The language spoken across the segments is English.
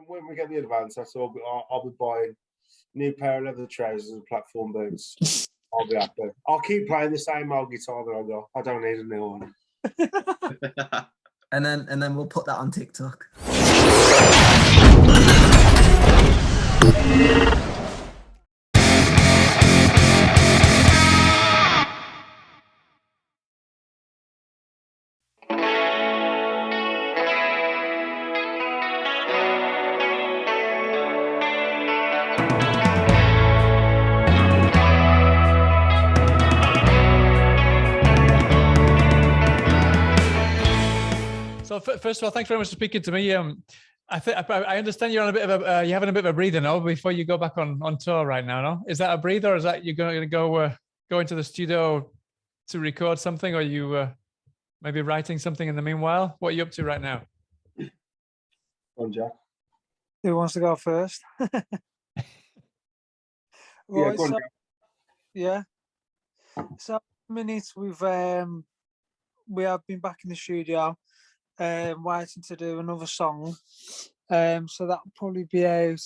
when we get the advance, that's all. I'll be buying new pair of leather trousers and platform boots. I'll be happy. I'll keep playing the same old guitar that I got. I don't need a new one. and then we'll put that on TikTok. So first of all, thanks very much for speaking to me. I understand you're on a bit of a you're having a bit of a breather now before you go back on tour right now. No, is that a breather, or is that you're going to go into the studio to record something, or you maybe writing something in the meanwhile? What are you up to right now? On Jack. Who wants to go first? Right, go on, Jack. Yeah. So minutes we have been back in the studio. Waiting to do another song, so that'll probably be out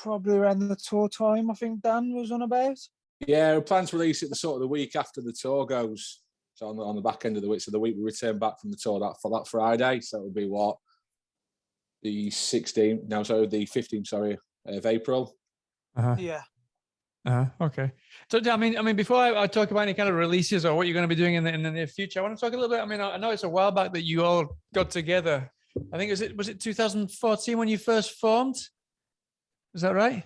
around the tour time. I think Dan was on about. Yeah, we plan to release it the sort of the week after the tour goes. So on the back end of the week, so the week we return back from the tour that Friday. So it'll be what, the 16th? No, so the 15th. Sorry, of April. Yeah. Okay. So I mean, before I talk about any kind of releases or what you're going to be doing in the near future, I want to talk a little bit. I mean, I know it's a while back that you all got together. I think was it 2014 when you first formed? Is that right?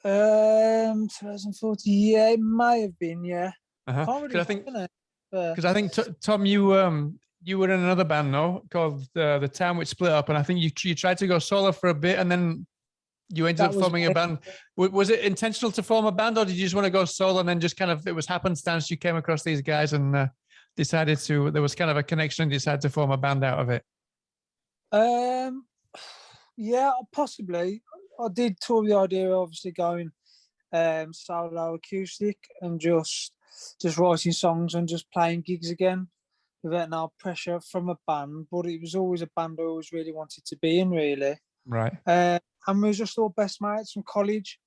2014. Yeah, it might have been. Yeah. Because I think Tom, you were in another band, no, called the Town, which split up, and I think you tried to go solo for a bit, and then you ended up forming a band. Was it intentional to form a band, or did you just want to go solo and then just kind of, it was happenstance you came across these guys and decided to, there was kind of a connection and decided to form a band out of it? Yeah, possibly. I did tour the idea of obviously going solo acoustic and just writing songs and just playing gigs again without no pressure from a band, but it was always a band I always really wanted to be in, really. Right. And we were just all best mates from college.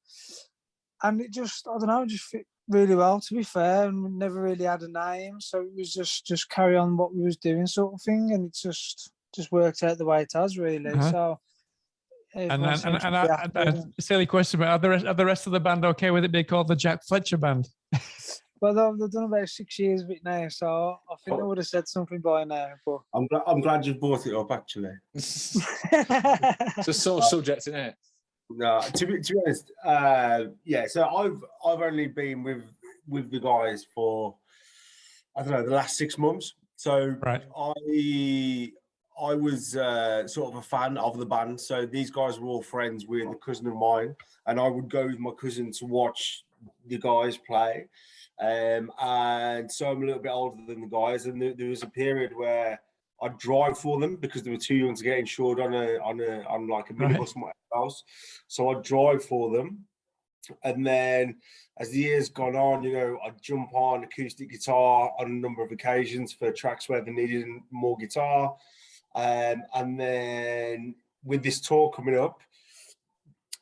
And it just, I don't know, just fit really well, to be fair. And we never really had a name. So it was just carry on what we was doing sort of thing. And it just worked out the way it has, really. So. And a silly question, but are the rest of the band okay with it being called the Jack Fletcher Band? Well, they've done about 6 years of it now, so I think they would have said something by now. But I'm glad you brought it up, actually. It's a sore subject, isn't it? No, to be honest, yeah. So I've only been with the guys for, I don't know, the last 6 months. So right. I was sort of a fan of the band. So these guys were all friends with a cousin of mine, and I would go with my cousin to watch the guys play. And so I'm a little bit older than the guys, and there was a period where I'd drive for them because they were too young to get insured on like a minibus and whatever else. So I'd drive for them, and then as the years gone on, you know, I'd jump on acoustic guitar on a number of occasions for tracks where they needed more guitar. And then with this tour coming up,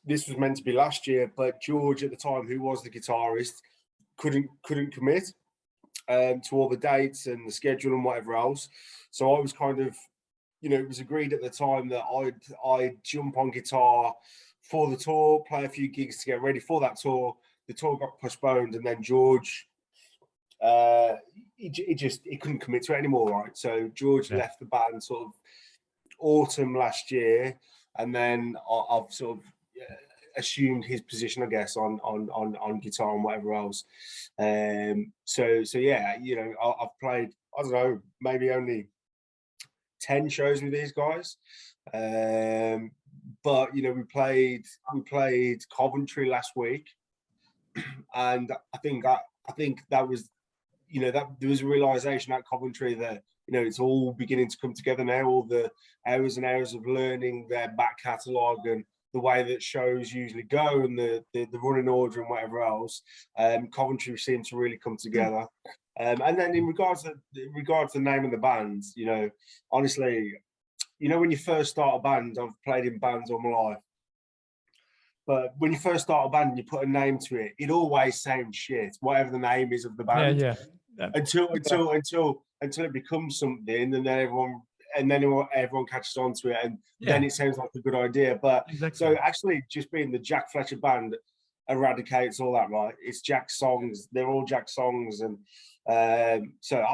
this was meant to be last year, but George at the time, who was the guitarist, couldn't commit to all the dates and the schedule and whatever else. So I was kind of, you know, it was agreed at the time that I'd jump on guitar for the tour, play a few gigs to get ready for that tour. The tour got postponed, and then George, he couldn't commit to it anymore, right? So George left the band sort of autumn last year, and then I've sort of assumed his position, I guess, on guitar and whatever else. So yeah, you know, I've played, I don't know, maybe only 10 shows with these guys, but you know, we played Coventry last week, and I think that was, you know, that there was a realization at Coventry that, you know, it's all beginning to come together now, all the hours and hours of learning their back catalogue and the way that shows usually go and the running order and whatever else. Coventry seemed to really come together. And then in regards to the name of the band, you know, honestly, you know, when you first start a band, I've played in bands all my life. But when you first start a band and you put a name to it, it always sounds shit, whatever the name is of the band. Yeah. Until it becomes something, and then everyone catches on to it, and then it sounds like a good idea. But so actually, just being the Jack Fletcher band eradicates all that, right? It's Jack's songs; they're all Jack's songs, and so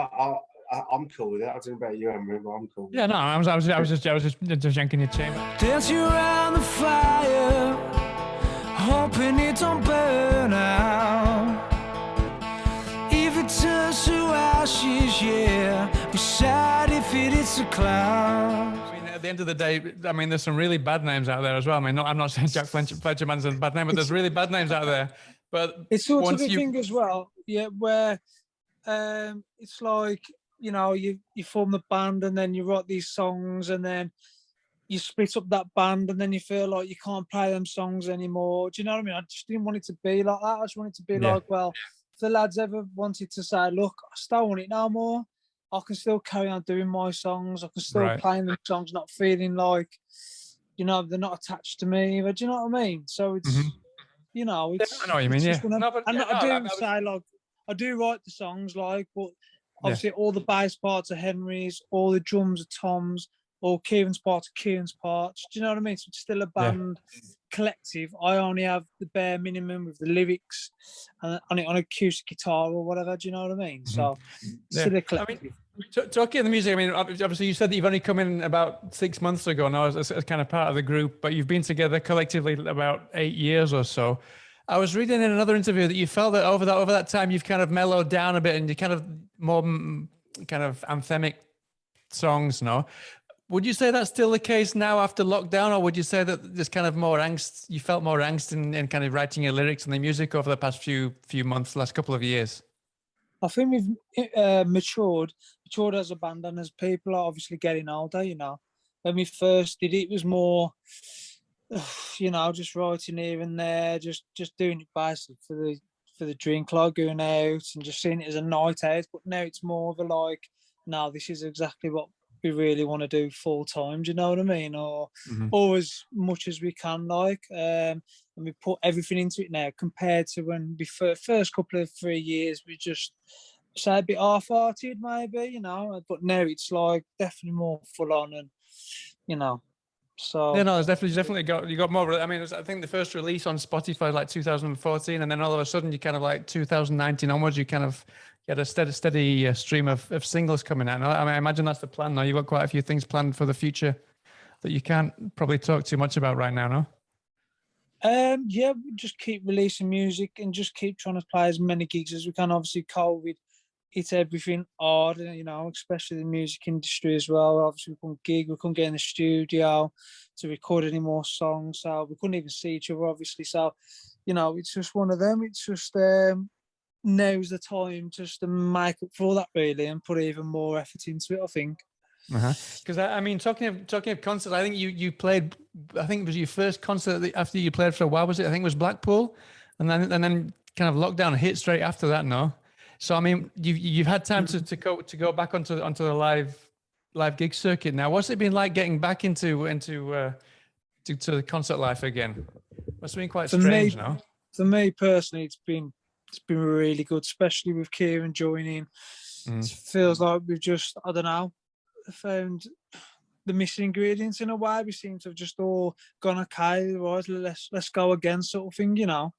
I'm cool with it. I don't know about you, Emery, but I'm cool. Yeah, no, I was just yanking your chain. Dancing around the fire, hoping it don't burn out. If it turns to ashes, yeah, we're sad if it hits the clouds. I mean, at the end of the day, I mean, there's some really bad names out there as well. I mean, I'm not saying Jack Fletcher Man's a bad name, but there's really bad names out there. But it's sort of a thing as well, yeah, where it's like, you know, you form the band and then you write these songs and then you split up that band and then you feel like you can't play them songs anymore. Do you know what I mean? I just didn't want it to be like that. I just wanted it to be like, well, if the lads ever wanted to say, look, I still want it no more, I can still carry on doing my songs. I can still playing them songs, not feeling like, you know, they're not attached to me. But do you know what I mean? So it's, you know, it's. I know what you mean, yeah. I do write the songs, like, but obviously all the bass parts are Henry's, all the drums are Tom's, all Kieran's parts are Kieran's parts. Do you know what I mean? So it's still a band collective. I only have the bare minimum with the lyrics and on acoustic guitar or whatever. Do you know what I mean? So still a collective. I mean, talking of the music, I mean, obviously you said that you've only come in about 6 months ago now as kind of part of the group, but you've been together collectively about 8 years or so. I was reading in another interview that you felt that over that time you've kind of mellowed down a bit and you kind of more kind of anthemic songs now. Would you say that's still the case now after lockdown, or would you say that there's kind of more angst? You felt more angst in kind of writing your lyrics and the music over the past few months, last couple of years? I think we've matured as a band, and as people are obviously getting older. You know, when we first did it, it was more, you know, just writing here and there, just doing it basically for the drink, like going out and just seeing it as a night out. But now it's more of a like, no, this is exactly what we really want to do full time. Do you know what I mean? Or as much as we can, like, and we put everything into it now compared to when we first couple of 3 years we just say a bit half-hearted maybe, you know. But now it's like definitely more full on, and you know. So yeah, no, it's definitely you got more. I mean, I think the first release on Spotify like 2014, and then all of a sudden you kind of like 2019 onwards, you kind of get a steady stream of singles coming out. I mean, I imagine that's the plan now. You've got quite a few things planned for the future that you can't probably talk too much about right now, no? Yeah, we just keep releasing music and just keep trying to play as many gigs as we can. Obviously, COVID hit everything hard, you know, especially the music industry as well. Obviously, we couldn't gig, we couldn't get in the studio to record any more songs, so we couldn't even see each other, obviously. So, you know, it's just one of them. It's just now's the time just to make up for all that, really, and put even more effort into it, I think. Because I mean, talking of concerts, I think you played. I think it was your first concert after you played for a while. Was it? I think it was Blackpool, and then kind of lockdown hit straight after that. No, so I mean, you've had time to go back onto the live gig circuit now. What's it been like getting back into the concert life again? Must have been quite strange, no? For me personally, it's been really good, especially with Kieran joining. It feels like we've just, I don't know, found the missing ingredients in a way. We seem to have just all gone, okay, right, let's go again, sort of thing, you know.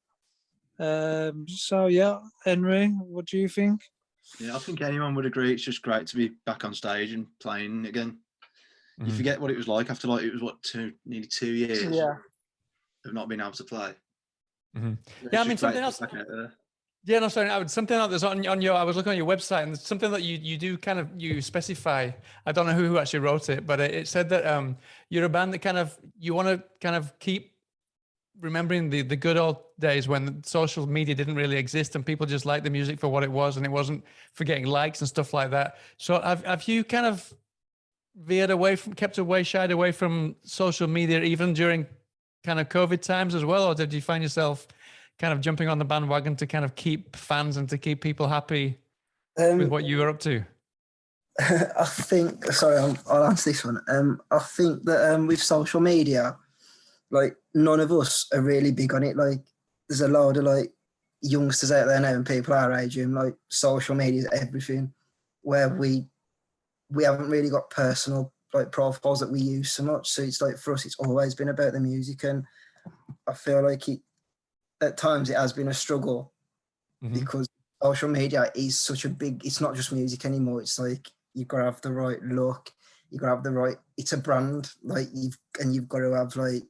So yeah, Henry, what do you think? Yeah, I think anyone would agree. It's just great to be back on stage and playing again. You forget what it was like after, like, it was nearly 2 years of not being able to play. Yeah, I mean, something else. Yeah, no, sorry. Something that there's on your. I was looking on your website, and something that you do kind of you specify. I don't know who actually wrote it, but it said that you're a band that kind of you want to kind of keep remembering the good old days when social media didn't really exist and people just liked the music for what it was, and it wasn't for getting likes and stuff like that. So have you kind of shied away from social media even during kind of COVID times as well, or did you find yourself kind of jumping on the bandwagon to kind of keep fans and to keep people happy with what you were up to? I think, sorry, I'll answer this one. I think that with social media, like none of us are really big on it. Like there's a load of like youngsters out there now and people our age and like social media is everything, where we haven't really got personal like profiles that we use so much. So it's like for us, it's always been about the music, and I feel like at times it has been a struggle because social media is such a big. It's not just music anymore. It's like you've got to have the right look. You've got to have the right. It's a brand, like you've got to have like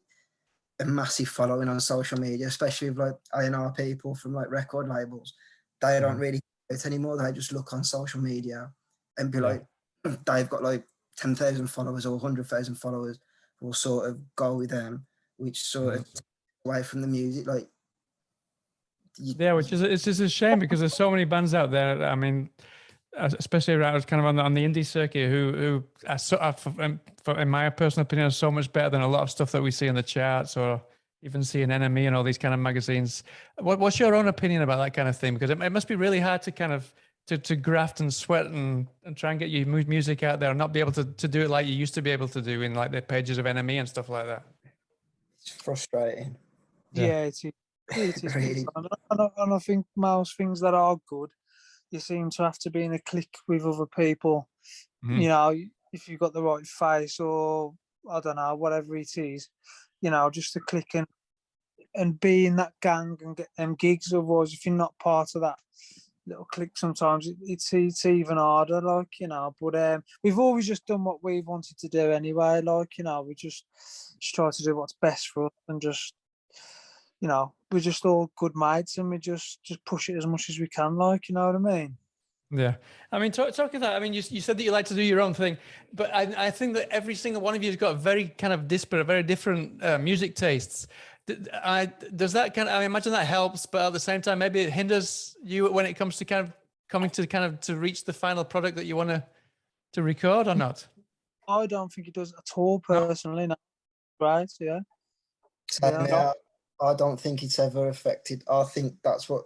a massive following on social media, especially with like A&R people from like record labels. They don't really do it anymore. They just look on social media and be like, they've got like 10,000 followers or 100,000 followers. Will sort of go with them, which sort of takes away from the music. Like, which is it's just a shame because there's so many bands out there. I mean, especially around kind of on the indie circuit, who are, in my personal opinion, are so much better than a lot of stuff that we see in the charts or even see in NME and all these kind of magazines. What's your own opinion about that kind of thing? Because it must be really hard to kind of to graft and sweat and try and get your music out there and not be able to do it like you used to be able to do in like the pages of NME and stuff like that. it's frustrating. Yeah, it is. Really. And I think most things that are good, you seem to have to be in a clique with other people. You know, if you've got the right face or I don't know, whatever it is, you know, just to click and be in that gang and get them gigs. Otherwise, if you're not part of that little clique, sometimes it's even harder, like, you know. But we've always just done what we've wanted to do anyway, like, you know, we just try to do what's best for us and just, you know, we're just all good mates and we just push it as much as we can, like, you know what I mean? Yeah. I mean, talking that, I mean, you said that you like to do your own thing, but I think that every single one of you has got very kind of disparate, very different music tastes. Does that kind of, I imagine that helps, but at the same time, maybe it hinders you when it comes to kind of coming to reach the final product that you want to record or not? I don't think it does at all, personally. No. Right, yeah. I don't think it's ever affected. I think that's what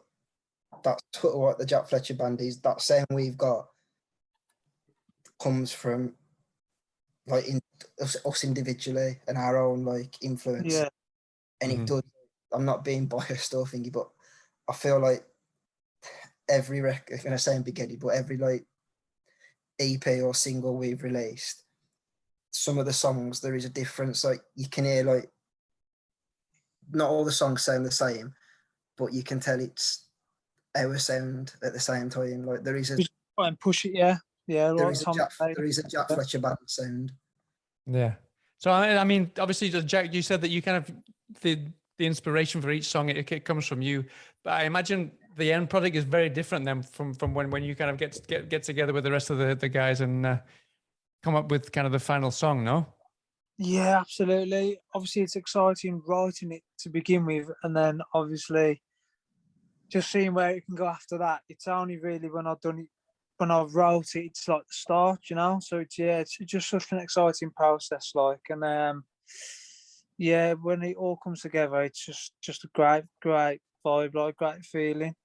the Jack Fletcher band is. That sound we've got comes from like us individually and our own like influence. Yeah. And it does. I'm not being biased or thingy, but I feel like every record, I'm gonna sound big-headed, but every like EP or single we've released, some of the songs there is a difference. Like you can hear like not all the songs sound the same, but you can tell it's our sound at the same time. Like there is a try and push it, yeah. There is a Jack Fletcher band sound. Yeah. So I mean, obviously, Jack, you said that you kind of the inspiration for each song it comes from you, but I imagine the end product is very different then from when you kind of get together with the rest of the guys and come up with kind of the final song. No. Yeah, absolutely. Obviously, it's exciting writing it to begin with, and then obviously just seeing where it can go after that. It's only really when I've done it, when I wrote it, it's like the start, you know. So it's just such an exciting process, like, and yeah, when it all comes together, it's just a great vibe, like great feeling,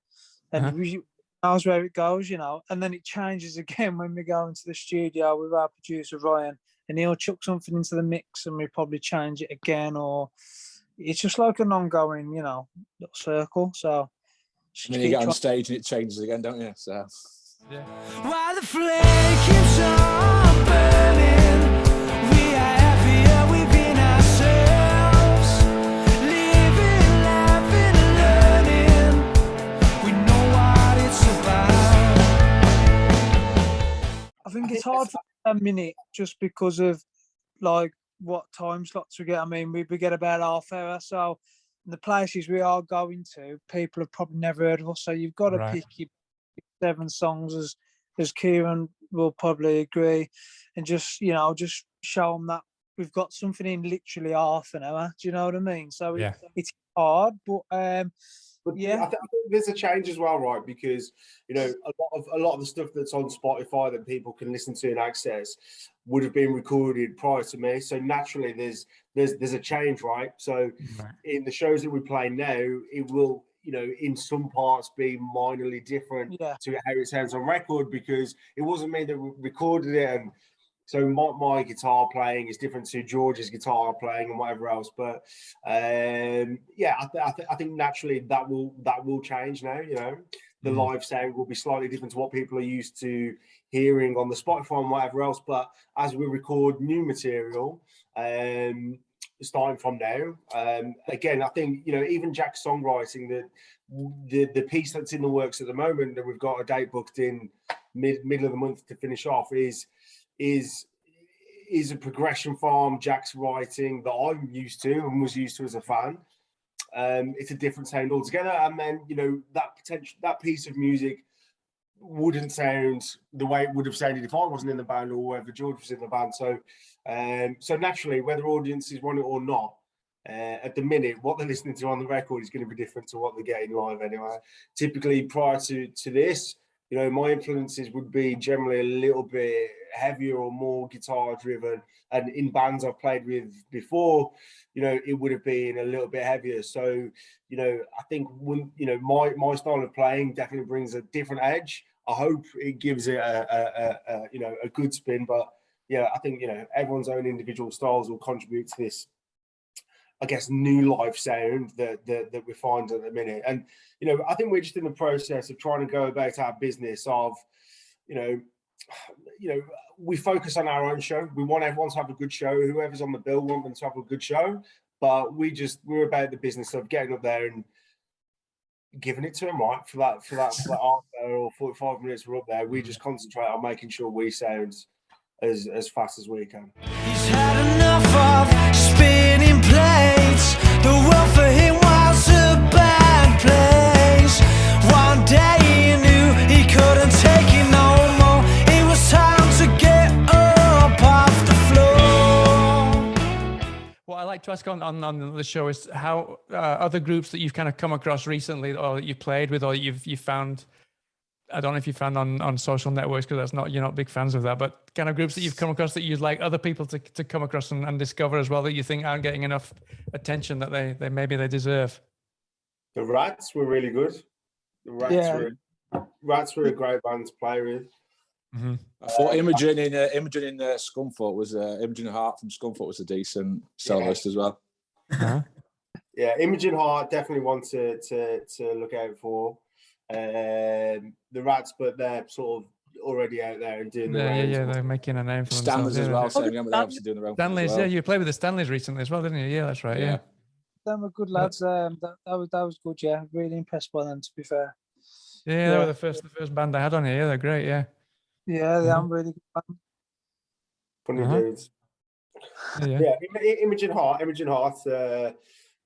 and we knows where it goes, you know. And then it changes again when we go into the studio with our producer Ryan. And he'll chuck something into the mix and we probably change it again, or it's just like an ongoing, you know, little circle. So and then you get on stage and it changes again, don't you? So yeah. While the flame keeps on burning, we are happier within ourselves, living, laughing, learning. We know what it's about. I think it's hard for a minute just because of like what time slots we get. I mean, we get about half hour, so the places we are going to, people have probably never heard of us, so you've got to pick your 7 songs as Kieran will probably agree, and just, you know, just show them that we've got something in literally half an hour. Do you know what I mean? So it's hard, but yeah, I think there's a change as well, right? Because, you know, a lot of the stuff that's on Spotify that people can listen to and access would have been recorded prior to me. So naturally, there's a change, right? So in the shows that we play now, you know, in some parts be minorly different to how it sounds on record, because it wasn't me that recorded it, and so my guitar playing is different to George's guitar playing and whatever else. But yeah, I think naturally that will change now. You know, the live sound will be slightly different to what people are used to hearing on the Spotify and whatever else. But as we record new material, starting from now, again, I think, you know, even Jack's songwriting, the piece that's in the works at the moment that we've got a date booked in middle of the month to finish off is a progression from Jack's writing that I'm used to and was used to as a fan. It's a different sound altogether, and then, you know, that piece of music wouldn't sound the way it would have sounded if I wasn't in the band or whether George was in the band. So so naturally, whether audiences want it or not, at the minute, what they're listening to on the record is going to be different to what they're getting live anyway. Typically, prior to this, you know, my influences would be generally a little bit heavier or more guitar driven. And in bands I've played with before, you know, it would have been a little bit heavier. So, you know, I think you know, my style of playing definitely brings a different edge. I hope it gives it a you know, a good spin. But yeah, I think, you know, everyone's own individual styles will contribute to this, I guess, new live sound that we find at the minute. And, you know, I think we're just in the process of trying to go about our business of, you know, we focus on our own show. We want everyone to have a good show. Whoever's on the bill want them to have a good show. But we're about the business of getting up there and giving it to them, right? For that half hour or 45 minutes we're up there, we just concentrate on making sure we sound as fast as we can. He's had enough of spinning plates. The world for him was a bad place. One day he knew he couldn't take it no more. It was time to get up off the floor. What I like to ask on the show is how other groups that you've kind of come across recently, or that you've played with, or you've found. I don't know if you found on social networks, because you're not big fans of that, but kind of groups that you've come across that you'd like other people to come across and discover as well, that you think aren't getting enough attention that they maybe they deserve. The Rats were really good. The Rats were a great band to play with. Mm-hmm. I thought Imogen in Scunthorpe was Imogen Hart from Scunthorpe was a decent soloist as well. Uh-huh. Yeah, Imogen Hart definitely one to look out for. The Rats, but they're sort of already out there and doing the rounds. Yeah, they're making a name for Stanleys themselves. as well. So they're obviously doing the rounds. Stanleys, yeah, you played with the Stanleys recently as well, didn't you? Yeah, that's right. Yeah. Them were good lads. That was good. Yeah, really impressed by them, to be fair. Yeah, they were the first band I had on here. Yeah, they're great. Yeah. Yeah, they are really good band. Funny dudes. Yeah, Imogen Hart, you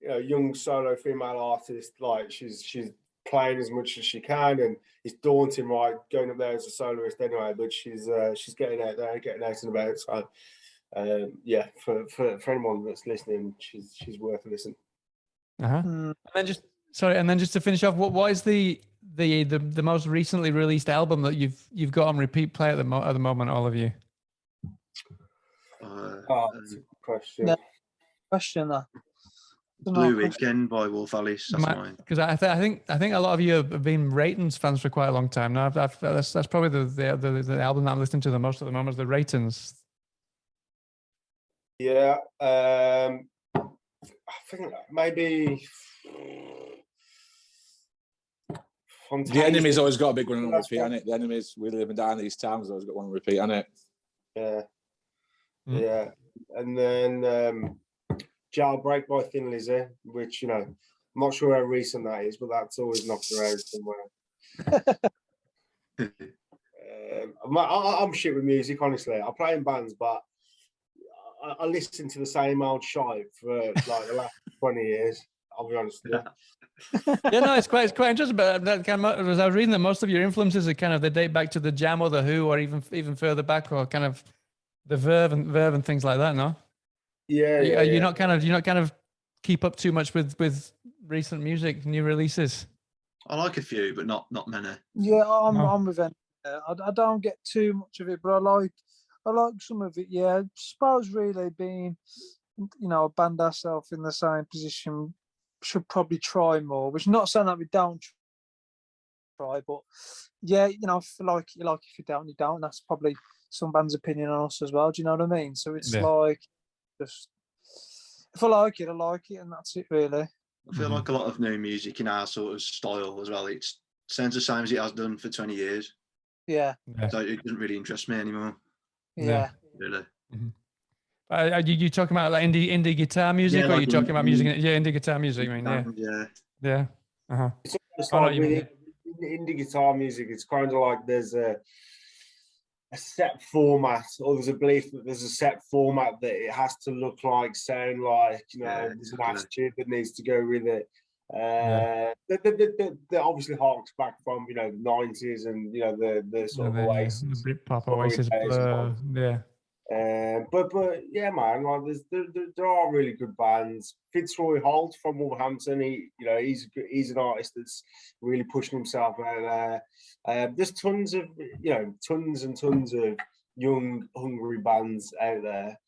know, young solo female artist. Like she's playing as much as she can, and it's daunting, right, going up there as a soloist anyway. But she's getting out there, getting out and about. So yeah, for anyone that's listening, she's worth a listen. And then just to finish off, what is the most recently released album that you've got on repeat play at the moment, all of you? That's a good question. No, question that. Blue Weekend by Wolf Alice. That's mine. Because I think a lot of you have been Ratings fans for quite a long time now. That's probably the album that I'm listening to the most at the moment is the Ratings. Yeah, I think maybe The Enemy's always got a big one on repeat, hasn't it? The Enemy's, We Live and Die in These Towns, always got one on repeat, hasn't it? Yeah. Yeah, and then Jailbreak by Thin Lizzy, which, you know, I'm not sure how recent that is, but that's always knocked around somewhere. I'm shit with music, honestly. I play in bands, but I listen to the same old shite for like the last 20 years. I'll be honest with you. Yeah, no, it's quite interesting. But that kind of, as I was reading that most of your influences are kind of, they date back to the Jam or the Who, or even further back, or kind of the Verve and things like that. No. Yeah. You're not kind of keep up too much with recent music, new releases. I like a few, but not many. Yeah, I'm with them. I don't get too much of it, but I like some of it. Yeah, I suppose really being, you know, a band ourselves in the same position should probably try more. Which is not saying that we don't try, but yeah, you know, if you don't, you don't. That's probably some band's opinion on us as well. Do you know what I mean? So it's like, just if I like it, I like it, and that's it really. I feel like a lot of new music in our sort of style as well. It sounds the same as it has done for 20 years. Yeah. So it doesn't really interest me anymore. Yeah. Really. Are you talking about like indie guitar music, or are you talking about music? Yeah, indie guitar music. I mean, yeah. It's like with indie guitar music, it's kind of like there's a set format, or there's a belief that there's a set format that it has to look like, sound like, you know, there's an attitude that needs to go with it. That obviously harks back from, you know, the 90s and, you know, the sort of Oasis, the Britpop Oasis, but yeah, man, like there are really good bands. Fitzroy Holt from Wolverhampton, he's an artist that's really pushing himself out there. There's tons and tons of young, hungry bands out there.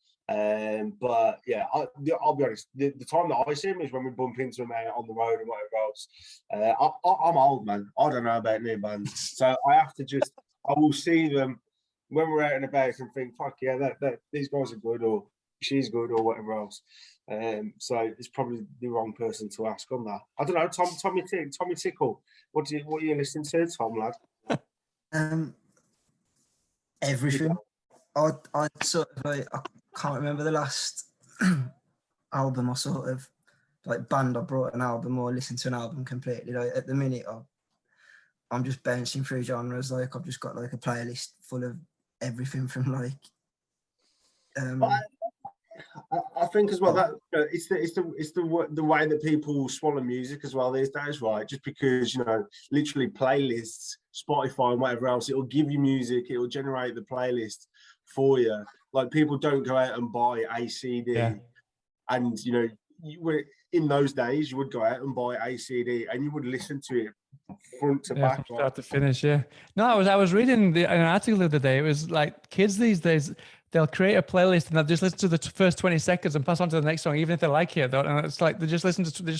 But yeah, I'll be honest. The time that I see them is when we bump into them out on the road and whatever else. I'm old, man. I don't know about new bands, so I will see them when we're out and about and think, fuck yeah, that these guys are good, or she's good, or whatever else. So it's probably the wrong person to ask on that. I don't know, Tommy Tickle. What are you listening to, Tom, lad? Everything. I sort of like, I can't remember the last album I sort of like band I brought an album or listened to an album completely. Like at the minute, I'm just bouncing through genres. Like I've just got like a playlist full of everything from like. I think as well that it's the way that people swallow music as well these days, right? Just because, you know, literally playlists, Spotify and whatever else, it'll give you music, it'll generate the playlist for you. Like people don't go out and buy a CD, and you know, in those days you would go out and buy a CD and you would listen to it front to back, from start to finish. No, I was reading an article the other day. It was like kids these days, they'll create a playlist and they'll just listen to the first 20 seconds and pass on to the next song, even if they like it. And it's like they just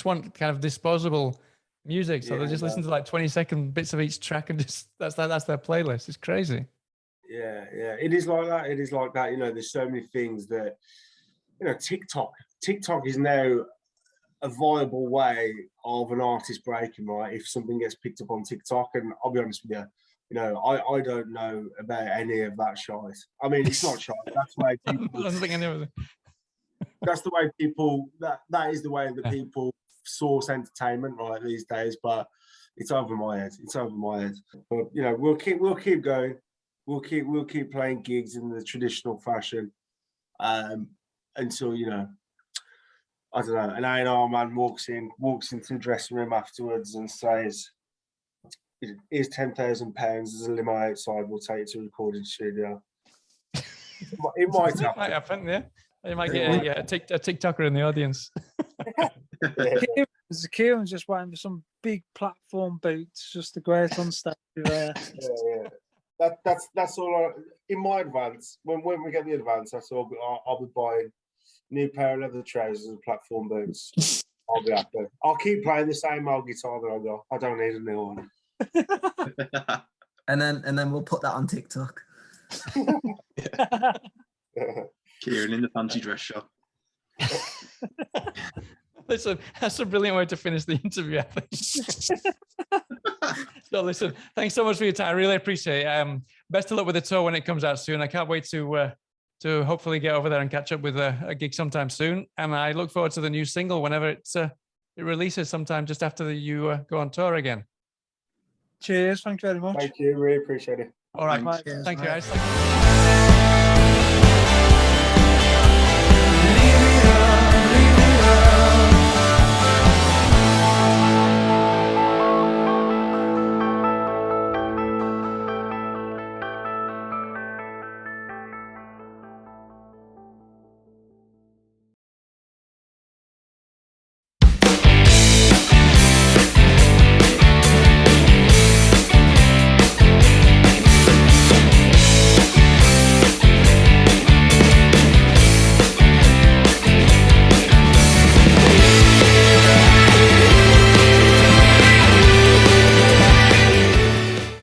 want kind of disposable music, so they just listen to like 20-second bits of each track, and just that's their playlist. It's crazy. Yeah, it is like that. You know, there's so many things that, you know, TikTok is now a viable way of an artist breaking, right? If something gets picked up on TikTok, and I'll be honest with you, you know, I don't know about any of that shite. I mean, it's not shite. That's the way people. I don't think I know. That's the way people. That is the way that people source entertainment, right, these days. But it's over my head. But you know, we'll keep going. We'll keep playing gigs in the traditional fashion, until, you know, I don't know, an A&R man walks into the dressing room afterwards and says, "Here's £10,000. There's a limo outside. We'll take it to a recording studio." It might happen. Might happen, yeah. You might get a TikToker in the audience. Kieran's just waiting for some big platform boots, just to go out on stage there. Yeah. That's all. In my advance, when we get the advance, that's all. I'll be buying new pair of leather trousers and platform boots. I'll be happy. I'll keep playing the same old guitar that I got. I don't need a new one. and then we'll put that on TikTok. Kieran in the fancy dress shop. Listen, that's a brilliant way to finish the interview, I think. So listen, thanks so much for your time. I really appreciate it. Best of luck with the tour when it comes out soon. I can't wait to hopefully get over there and catch up with a gig sometime soon. And I look forward to the new single whenever it releases sometime just after you go on tour again. Cheers. Thank you very much. Thank you. Really appreciate it. All right. Cheers, Thank you, mate. guys.